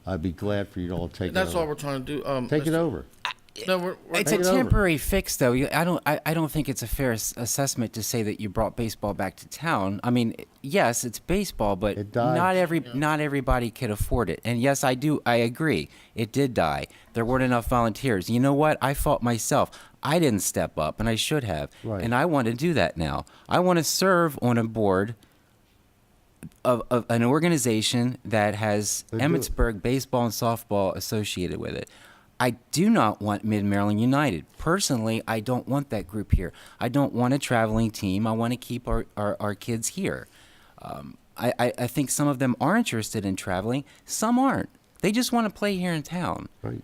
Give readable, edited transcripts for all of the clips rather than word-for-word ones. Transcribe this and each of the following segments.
I'd be glad for you to all take it That's all over. we're trying to do. Take it over. No, we're It's a Take it over. temporary fix, though. I don't think it's a fair assessment to say that you brought baseball back to town. I mean, yes, it's baseball, but It died. not everybody could afford it. And yes, I agree. It did die. There weren't enough volunteers. You know what? I fought myself. I didn't step up, and I should have. Right. And I want to do that now. I want to serve on a board of an organization that has Then do it. Emmitsburg baseball and softball associated with it. I do not want Mid-Maryland United. Personally, I don't want that group here. I don't want a traveling team. I want to keep our kids here. I think some of them are interested in traveling. Some aren't. They just want to play here in town. Right.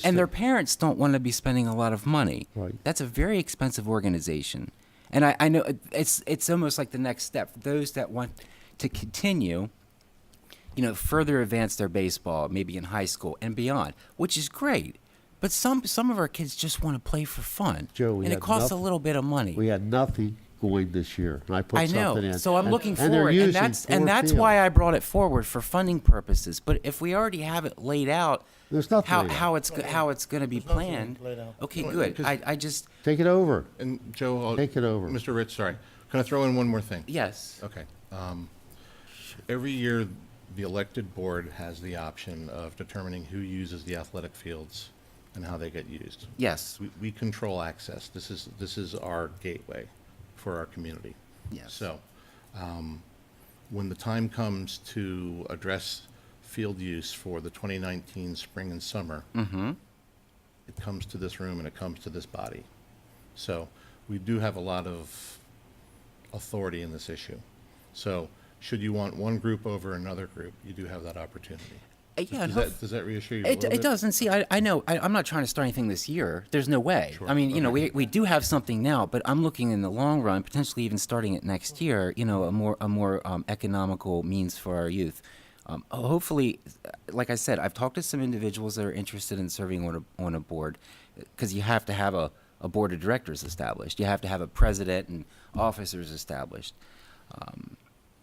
And their parents don't want to be spending a lot of money. Right. That's a very expensive organization. And I know it's almost like the next step. For those that want to continue, further advance their baseball, maybe in high school and beyond, which is great. But some of our kids just want to play for fun. Joe, we and it had costs a nothing. little bit of money. We had nothing going this year, and I put I something in. know. So I'm looking they're forward, and using that's four why fields. I brought it forward for funding purposes. But if we already have it laid out, There's nothing laid out. how it's going to be planned. laid out. Okay, Well, good. because- I just Take it over. And Joe, Take it over. Mr. Rich, sorry. Can I throw in one more thing? yes. Okay. Every year, the elected board has the option of determining who uses the athletic fields and how they get used. Yes. We control access. This is our gateway for our community. Yes. So, when the time comes to address field use for the 2019 spring and summer, it comes to this room and it comes to this body. So, we do have a lot of authority in this issue. So, should you want one group over another group, you do have that opportunity. Yeah, Does that reassure you a It, little it bit? does, and see, I know I'm not trying to start anything this year. There's no way. Sure. I mean, Okay. we do have something now, but I'm looking in the long run, potentially even starting it next year. A more economical means for our youth. Hopefully, like I said, I've talked to some individuals that are interested in serving on a board, because you have to have a board of directors established. You have to have a president and officers established.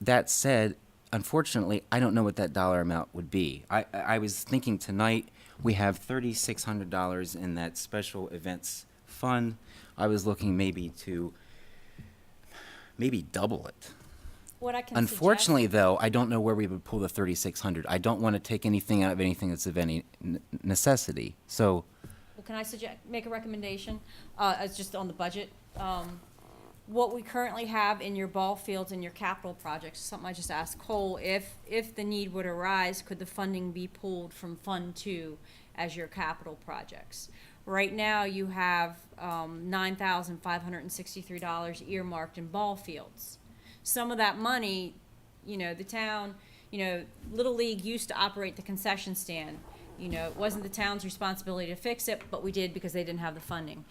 That said, unfortunately, I don't know what that dollar amount would be. I was thinking tonight we have $3,600 in that special events fund. I was looking maybe double it. What I can Unfortunately, suggest, though, I don't know where we would pull the 3,600. I don't want to take anything out of anything that's of any necessity. So, well, can I make a recommendation? It's just on the budget. What we currently have in your ball fields and your capital projects, something I just asked Cole, if the need would arise, could the funding be pulled from Fund 2 as your capital projects? Right now, you have $9,563 earmarked in ball fields. Some of that money, the town, Little League used to operate the concession stand. It wasn't the town's responsibility to fix it, but we did because they didn't have the funding.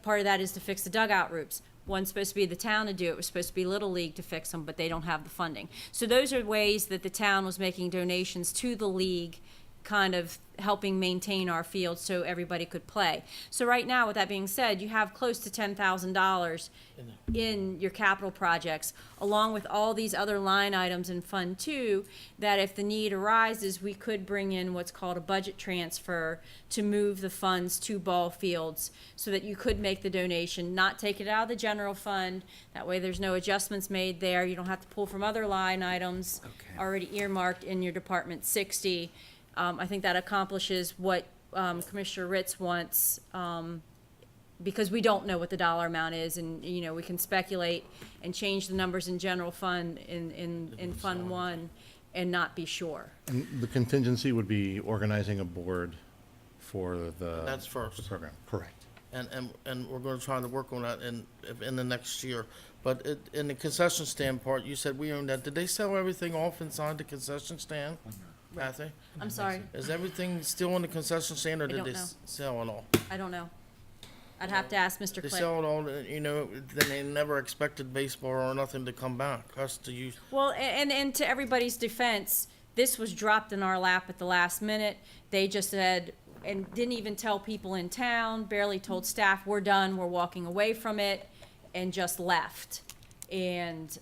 Part of that is to fix the dugout roofs. One's supposed to be the town to do it. It was supposed to be Little League to fix them, but they don't have the funding. So those are ways that the town was making donations to the league, kind of helping maintain our field so everybody could play. So right now, with that being said, you have close to $10,000 in your capital projects, along with all these other line items in Fund 2, that if the need arises, we could bring in what's called a budget transfer to move the funds to ball fields so that you could make the donation, not take it out of the general fund. That way there's no adjustments made there. You don't have to pull from other line items already earmarked in your Department 60. I think that accomplishes what Commissioner Ritz wants, because we don't know what the dollar amount is, and we can speculate and change the numbers in general fund in Fund 1 and not be sure. And the contingency would be organizing a board for the That's first. the program. Correct. And we're going to try to work on that in the next year. But in the concession stand part, you said we own that. Did they sell everything off inside the concession stand, Kathy? I'm sorry, Is everything still in the concession stand, or did don't they know. sell it all? I don't know. I'd have to ask Mr. They Cliff. sell it all, then they never expected baseball or nothing to come back, us to use. Well, and to everybody's defense, this was dropped in our lap at the last minute. They just said, and didn't even tell people in town, barely told staff, we're done, we're walking away from it, and just left. And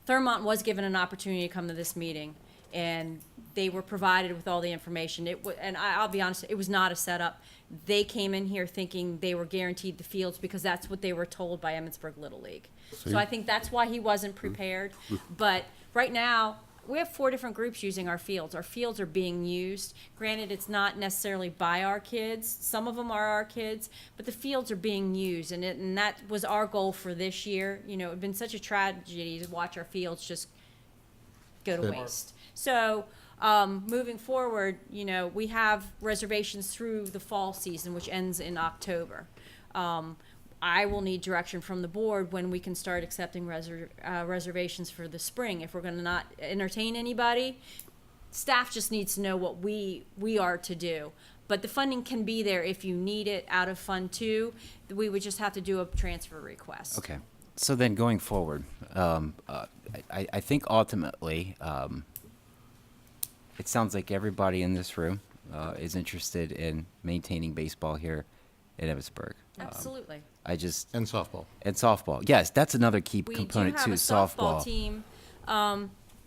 Thurmont was given an opportunity to come to this meeting, and they were provided with all the information. And I'll be honest, it was not a setup. They came in here thinking they were guaranteed the fields because that's what they were told by Emmitsburg Little League. So I think that's why he wasn't prepared. But right now, we have 4 different groups using our fields. Our fields are being used. Granted, it's not necessarily by our kids. Some of them are our kids, but the fields are being used, and that was our goal for this year. You know, it'd been such a tragedy to watch our fields just go to waste. So, moving forward, you know, we have reservations through the fall season, which ends in October. I will need direction from the board when we can start accepting reservations for the spring. If we're gonna not entertain anybody, staff just needs to know what we are to do. But the funding can be there if you need it out of Fund 2. We would just have to do a transfer request. Okay. So then going forward, I think ultimately, it sounds like everybody in this room is interested in maintaining baseball here in Emmitsburg. Absolutely. I just, And softball. and softball. Yes, that's another key We do component have too, a softball softball. team.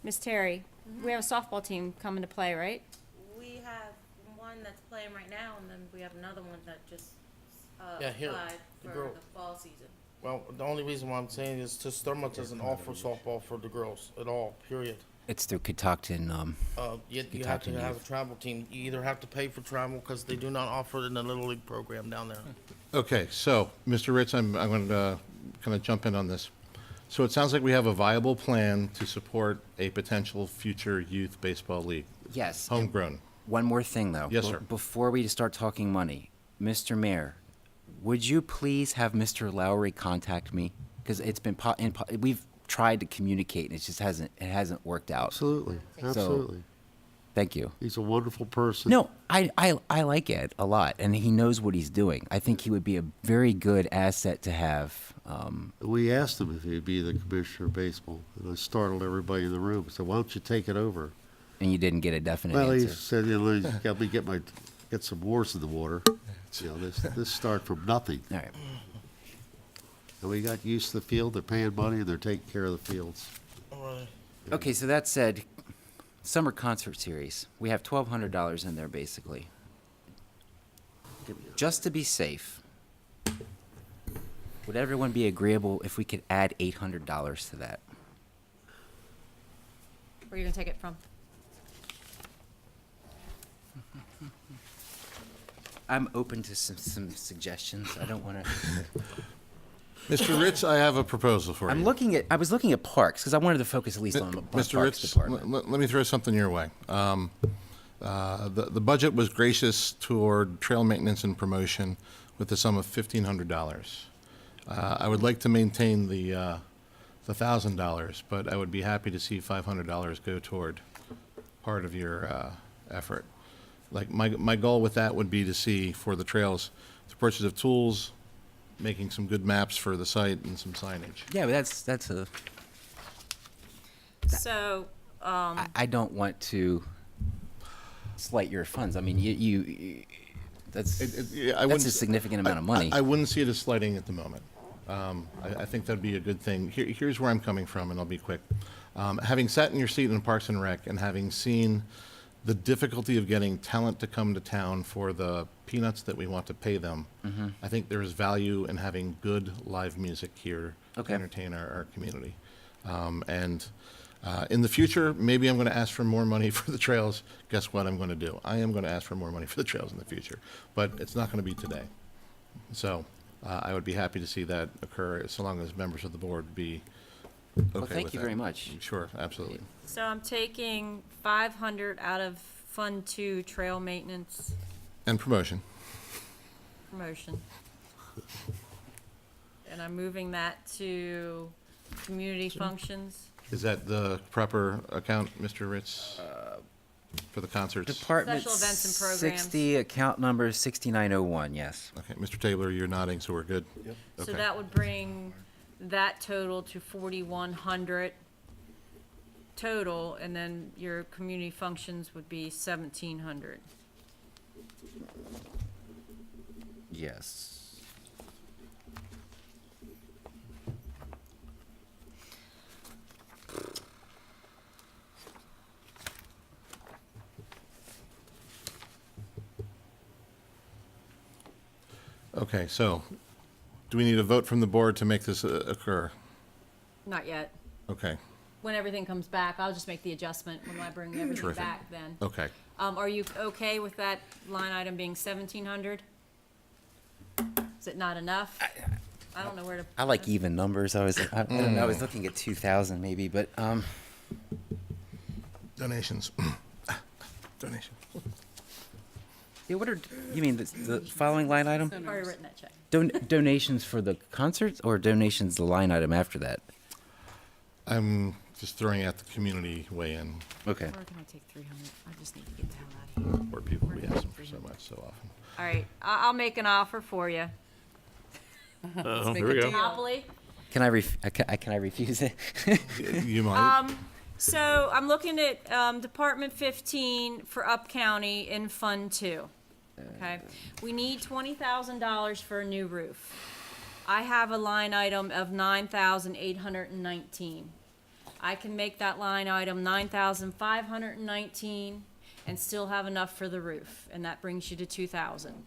Miss Terry, we have a softball team coming to play, right? We have one that's playing right now, and then we have another one that just Yeah, here, applied the for girl. the fall season. Well, the only reason why I'm saying is Sterma doesn't offer softball for the girls at all, period. It's through Catoctin, You You have talk to to have youth. a travel team. You either have to pay for travel because they do not offer it in the Little League program down there. Okay, so, Mr. Ritz, I'm going to kind of jump in on this. So it sounds like we have a viable plan to support a potential future youth baseball league, yes. homegrown. One more thing, though. Yes, sir. Before we start talking money, Mr. Mayor, would you please have Mr. Lowry contact me? Because it's been we've tried to communicate, and it hasn't worked out. Absolutely, absolutely. Thank you. He's a wonderful person. No, I like Ed a lot, and he knows what he's doing. I think he would be a very good asset to have. We asked him if he'd be the commissioner of baseball, and I startled everybody in the room. So why don't you take it over? And you didn't get a definite Well, he answer. said, you know, he's got me get some oars in the water. You know, this start from nothing. All right. And we got used to the field. They're paying money and they're taking care of the fields. All right. Okay, so that said, summer concert series. We have $1,200 in there basically. Just to be safe, would everyone be agreeable if we could add $800 to that? Where are you gonna take it from? I'm open to some suggestions. I don't want to. Mr. Ritz, I have a proposal for you. I was looking at parks because I wanted to focus at least on the Mr. parks Ritz, department. let me throw something your way. The budget was gracious toward trail maintenance and promotion with the sum of $1,500. I would like to maintain the $1,000, but I would be happy to see $500 go toward part of your effort. Like, my goal with that would be to see, for the trails, the purchase of tools, making some good maps for the site, and some signage. Yeah, but that's a. So, I don't want to slight your funds. I mean, that's Yeah, I that's wouldn't- a significant amount of money. I wouldn't see it as sliding at the moment. I think that'd be a good thing. Here's where I'm coming from, and I'll be quick. Having sat in your seat in Parks and Rec and having seen the difficulty of getting talent to come to town for the peanuts that we want to pay them, I think there is value in having good live music here Okay. to entertain our community. In the future, maybe I'm going to ask for more money for the trails. Guess what I'm going to do? I am going to ask for more money for the trails in the future, but it's not going to be today. So I would be happy to see that occur, so long as members of the board be okay with that. Thank you very much. Sure, absolutely. so I'm taking 500 out of Fund 2 trail maintenance And promotion. promotion. And I'm moving that to community functions. Is that the proper account, Mr. Ritz, for the concerts? Department Special events and programs. 60, account number 6901. Yes. Okay, Mr. Taylor, you're nodding, so we're good? Yep. So that would bring that total to 4,100 total, and then your community functions would be 1,700. Yes. Okay, so do we need a vote from the board to make this occur? Not yet. Okay, When everything comes back, I'll just make the adjustment when I bring everything Terrific. back then. okay. Are you okay with that line item being 1,700? Is it not enough? I don't know where to. I like even numbers. I don't know, I was looking at 2,000 maybe, but, Donations. Donation. yeah, what are, you mean the following line item? I've already written that check. Donations for the concerts or donations the line item after that? I'm just throwing out the community weigh-in, Okay. Or can I take 300? I just need to get the hell out of here. where people, we ask them for so much so often. All right, I'll make an offer for you. Here we go. Monopoly? Can I refuse it? You might, So I'm looking at Department 15 for Up County in Fund 2. Okay, we need $20,000 for a new roof. I have a line item of 9,819. I can make that line item 9,519 and still have enough for the roof, and that brings you to 2,000.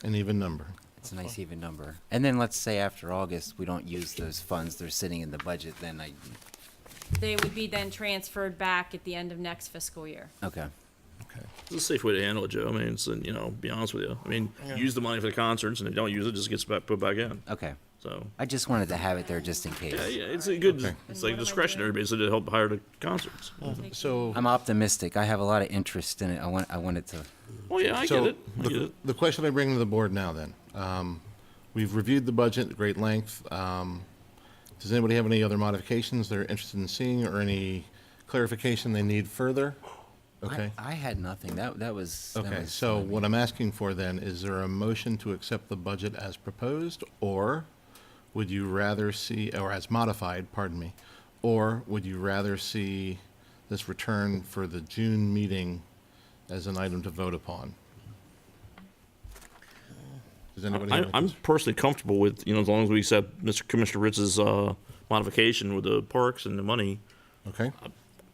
an even number. It's a nice even number. And then let's say after August, we don't use those funds, they're sitting in the budget, then They would be then transferred back at the end of next fiscal year. okay. Okay. It's a safe way to handle it, Joe. I mean, it's, be honest with you. I mean, use the money for the concerts, and if you don't use it, it just gets put back in. Okay. So, I just wanted to have it there just in case. yeah, it's a good, Okay. it's What like am I discretionary, basically, to help hire the concerts. So, I'm optimistic. I have a lot of interest in it. I wanted to, Well, yeah, I get so it. I get it. the question I bring to the board now then, we've reviewed the budget at great length. Does anybody have any other modifications they're interested in seeing or any clarification they need further? Okay. I had nothing. That was. that Okay, was so fine. what I'm asking for then, is there a motion to accept the budget as proposed? Or would you rather see, or as modified, pardon me, or would you rather see this return for the June meeting as an item to vote upon? Does anybody have any I'm personally comfortable with, as long as we accept Mr. Commissioner Ritz's, modification with the parks and the money. Okay,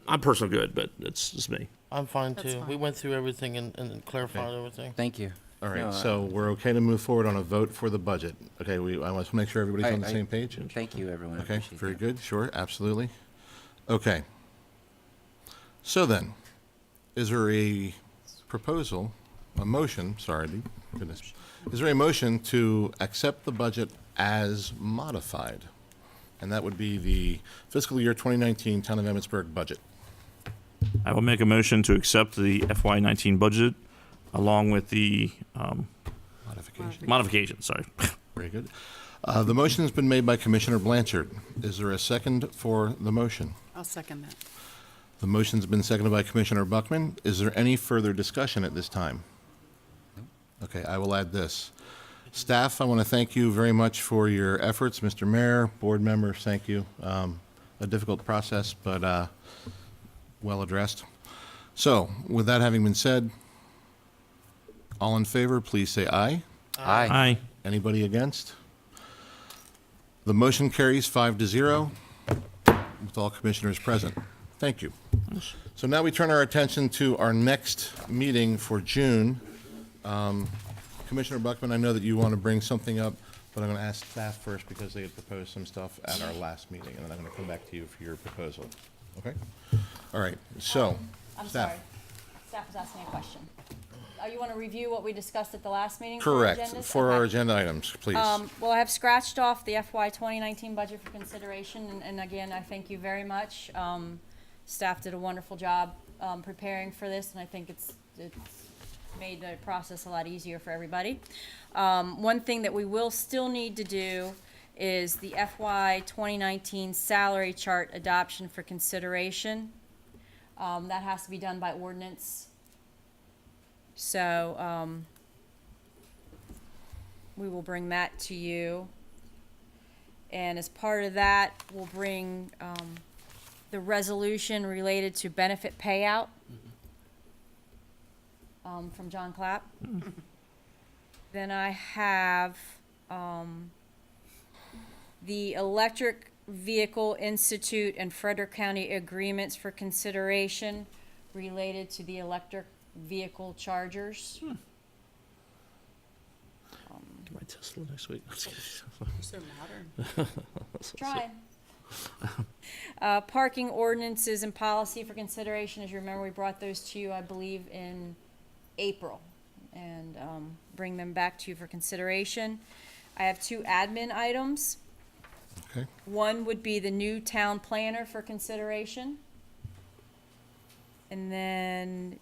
I'm personally good, but it's just me. I'm fine That's too. fine. We went through everything and clarified everything. Thank you. all No, right, so we're okay to move forward on a vote for the budget. Okay, I want to make sure everybody's on the same page? Thank you, everyone. I Okay, appreciate very that. good, sure, absolutely. Okay. So then, is there a proposal, a motion, sorry, goodness, is there a motion to accept the budget as modified? And that would be the fiscal year 2019 Town of Emmitsburg budget. I will make a motion to accept the FY19 budget along with the Modification. modification, sorry. Very good. The motion has been made by Commissioner Blanchard. Is there a second for the motion? I'll second that. The motion's been seconded by Commissioner Buckman. Is there any further discussion at this time? Okay, I will add this. Staff, I want to thank you very much for your efforts. Mr. Mayor, board members, thank you. A difficult process, but well addressed. So, with that having been said, all in favor, please say aye. Aye. Aye. Anybody against? The motion carries 5-0 with all commissioners present. Thank you. So now we turn our attention to our next meeting for June. Commissioner Buckman, I know that you want to bring something up, but I'm going to ask staff first because they had proposed some stuff at our last meeting, and then I'm going to come back to you for your proposal. Okay? All right, so, I'm staff. sorry. Staff was asking a question. You want to review what we discussed at the last meeting? for our Correct, agendas? for our Okay. agenda items, please. Well, I have scratched off the FY 2019 budget for consideration, and again, I thank you very much. Staff did a wonderful job preparing for this, and I think it's made the process a lot easier for everybody. One thing that we will still need to do is the FY 2019 salary chart adoption for consideration. That has to be done by ordinance. So, we will bring that to you. And as part of that, we'll bring, the resolution related to benefit payout, from John Clapp. Then I have, the Electric Vehicle Institute and Frederick County agreements for consideration related to the electric vehicle chargers. Get my Tesla next week. So modern. Try. Parking ordinances and policy for consideration. As you remember, we brought those to you, I believe, in April, and bring them back to you for consideration. I have 2 admin items. Okay. One would be the new town planner for consideration. And then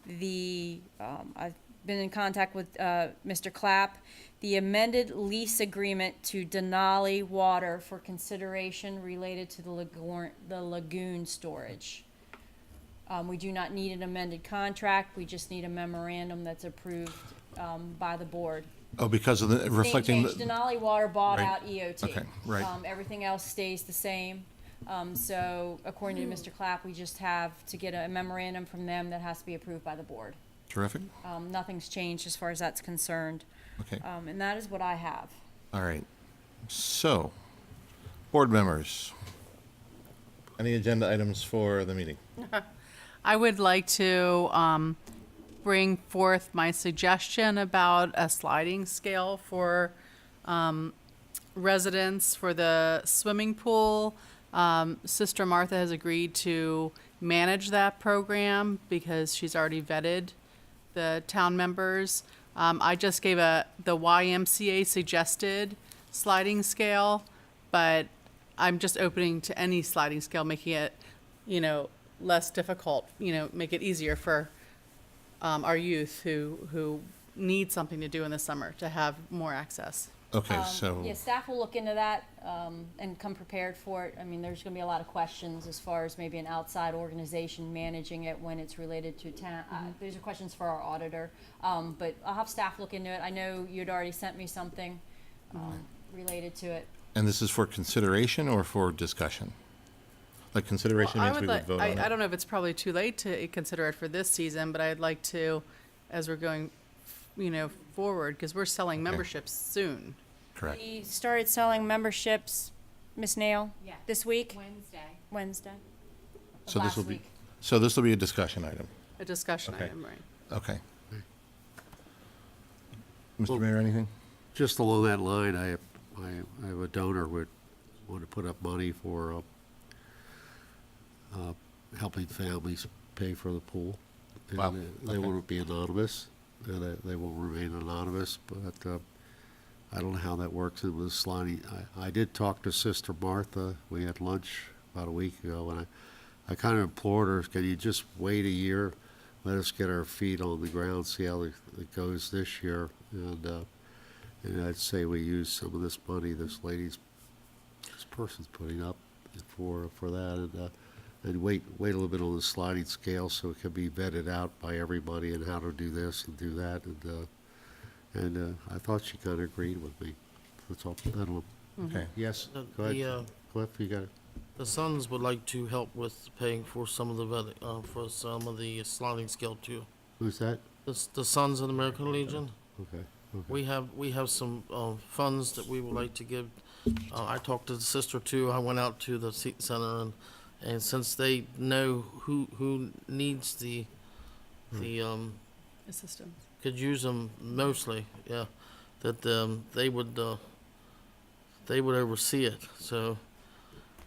I've been in contact with Mr. Clapp, the amended lease agreement to Denali Water for consideration related to the lagoon storage. We do not need an amended contract, we just need a memorandum that's approved by the board. Oh, because of the reflecting, Change, Denali Water bought Right. out EOT. Okay, right. Everything else stays the same. So according to Mr. Clapp, we just have to get a memorandum from them that has to be approved by the board. terrific. Nothing's changed as far as that's concerned. Okay, And that is what I have. all right. So, board members, any agenda items for the meeting? I would like to bring forth my suggestion about a sliding scale for residents for the swimming pool. Sister Martha has agreed to manage that program because she's already vetted the town members. I just gave the YMCA suggested sliding scale, but I'm just opening to any sliding scale, making it, less difficult, make it easier for our youth who need something to do in the summer to have more access. Okay, so, Yeah, staff will look into that and come prepared for it. I mean, there's going to be a lot of questions as far as maybe an outside organization managing it when it's related to town. These are questions for our auditor, but I'll have staff look into it. I know you'd already sent me something related to it. and this is for consideration or for discussion? Like consideration Well, means we would vote on it? I don't know if it's probably too late to consider it for this season, but I'd like to, as we're going, forward, because we're selling memberships soon. Correct. We started selling memberships, Miss Nail, Yeah. this week, Wednesday. Wednesday. of So this last will be, week. so this will be a discussion item. A discussion Okay. item, right? Okay. Mr. Mayor, anything? Just along that line, I have a donor would want to put up money for helping families pay for the pool. And, Wow, They okay. won't be anonymous, and they will remain anonymous, but I don't know how that works in with sliding. I did talk to Sister Martha. We had lunch about a week ago, and I kind of implored her, can you just wait a year? Let us get our feet on the ground, see how it goes this year. And I'd say we use some of this money this person's putting up for that, and wait a little bit on the sliding scale so it can be vetted out by everybody and how to do this and do that. And I thought she kind of agreed with me. That's all. I don't know. Okay. Yes, The- go ahead. the, Cliff, you got it. The Sons would like to help with paying for some of the for some of the sliding scale too. Who's that? The Sons of the American Legion. Okay. We have some funds that we would like to give. I talked to the sister too. I went out to the Seton Center and since they know who needs the Assistance. could use them mostly, yeah, that they would oversee it. So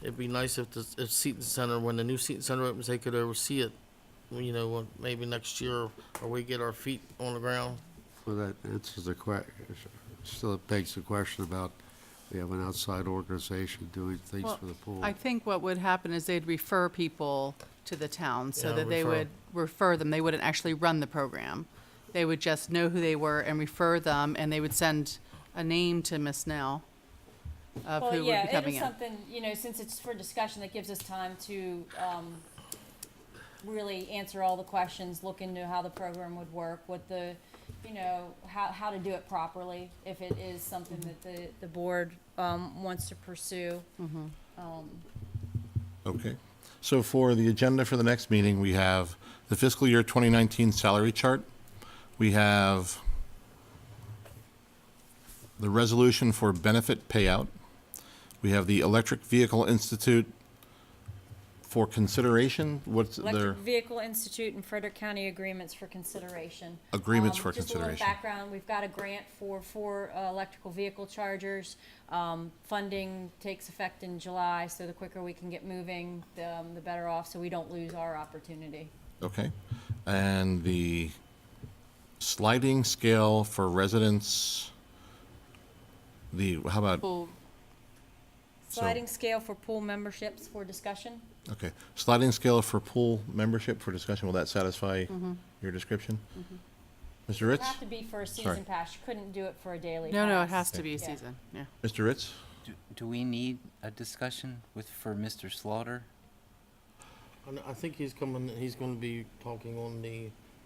it'd be nice if Seton Center, when the new Seton Center opens, they could oversee it. Maybe next year, or we get our feet on the ground. Well, that answers the still it begs the question about, we have an outside organization doing things Well, for the pool. I think what would happen is they'd refer people to the town so Yeah, that they refer. would refer them. They wouldn't actually run the program. They would just know who they were and refer them, and they would send a name to Miss Nell of Well, who would yeah, be it coming is in. something, since it's for discussion, that gives us time to really answer all the questions, look into how the program would work, what the, how to do it properly, if it is something that the board wants to pursue. Okay. So for the agenda for the next meeting, we have the fiscal year 2019 salary chart. We have the resolution for benefit payout. We have the Electric Vehicle Institute For consideration, what's their Electric Vehicle Institute and Frederick County agreements for consideration. agreements for Just a consideration? little background, we've got a grant for four electrical vehicle chargers. Funding takes effect in July, so the quicker we can get moving, the better off, so we don't lose our opportunity. Okay. And the sliding scale for residents, how about, Pool, Sliding scale for pool memberships for discussion. okay, sliding scale for pool membership for discussion, will that satisfy your description? Mr. It Ritz? have to be for a Sorry. season pass, you couldn't do it for a daily no, it pass. has to be a Yeah. season, yeah. Mr. Ritz? Do we need a discussion for Mr. Slaughter? I think he's coming, he's gonna be talking on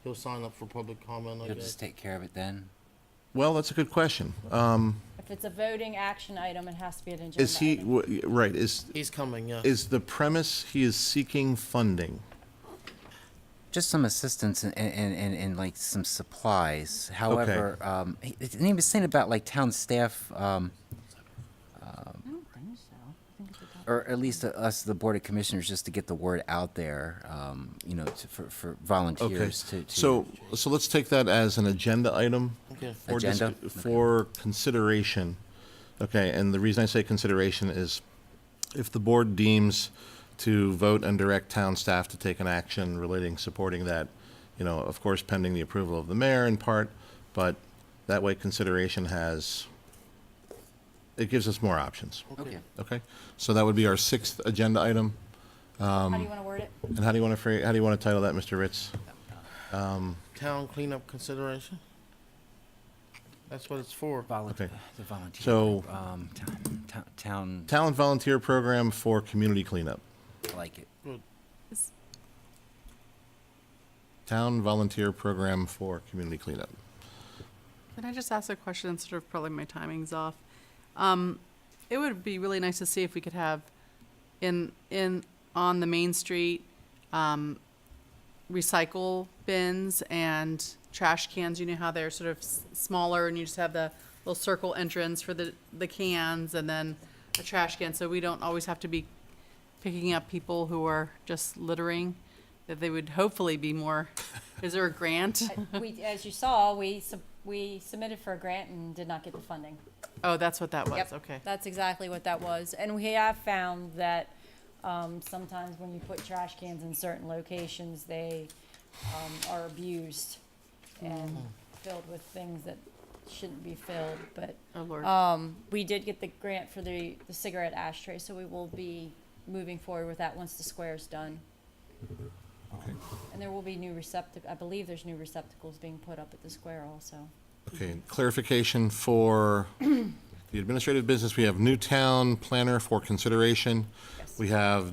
he'll sign up for public comment, I You'll guess. just take care of it then? Well, that's a good question. If it's a voting action item, it has to be an agenda Is he, item. right, He's coming, yeah. is the premise he is seeking funding? Just some assistance and like some supplies. However, he was saying about like town staff, or at least us, the Board of Commissioners, just to get the word out there, you know, for Okay, volunteers to. so let's take that as an agenda item. Okay. for dis- Agenda? For consideration. Okay, and the reason I say consideration is if the board deems to vote and direct town staff to take an action relating, supporting that, you know, of course pending the approval of the mayor in part, but that way consideration it gives us more options, Okay. okay? So that would be our 6th agenda item. How do you wanna word it? And how do you want to title that, Mr. Ritz? Town cleanup consideration? That's what it's for. Okay. The volunteer. So- Town, Talent volunteer program for community cleanup. I like it. Town volunteer program for community cleanup. Can I just ask a question, sort of probably my timing's off? It would be really nice to see if we could have on the main street, recycle bins and trash cans. You know how they're sort of smaller and you just have the little circle entrance for the cans and then a trash can, so we don't always have to be picking up people who are just littering, that they would hopefully be more, is there a grant? As you saw, we submitted for a grant and did not get the funding. Oh, that's what that was, Yep, okay. that's exactly what that was. And we have found that sometimes when you put trash cans in certain locations, they are abused and filled with things that shouldn't be filled. But Oh, Lord. we did get the grant for the cigarette ashtray, so we will be moving forward with that once the square's done. Okay. And there will be I believe there's new receptacles being put up at the square also. Okay, clarification for the administrative business, we have new town planner for consideration. Yes. We have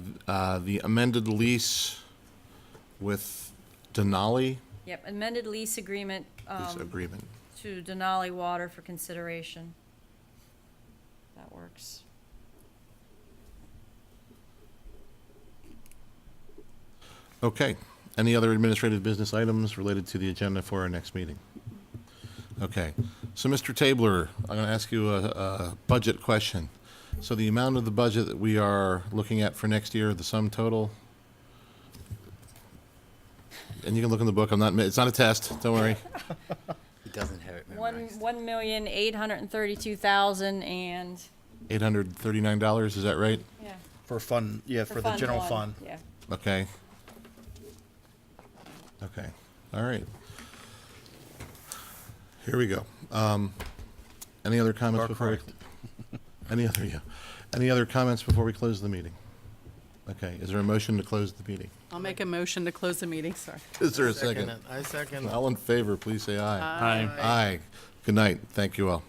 the amended lease with Denali, Yep, amended lease agreement lease agreement. to Denali Water for consideration. That works. Okay, any other administrative business items related to the agenda for our next meeting? Okay, so Mr. Tabler, I'm going to ask you a budget question. So the amount of the budget that we are looking at for next year, the sum total? And you can look in the book, it's not a test, don't worry. He doesn't have it memorized. 1,832,000 and, $839, is that right? yeah. For fund, yeah, for the general fund. Yeah. Okay. Okay, all right. Here we go. Any other comments before we? Any other comments before we close the meeting? Okay, is there a motion to close the meeting? I'll make a motion to close the meeting, sorry. Is there a second? I second it. All in favor, please say aye. Aye. Aye. Good night. Thank you all.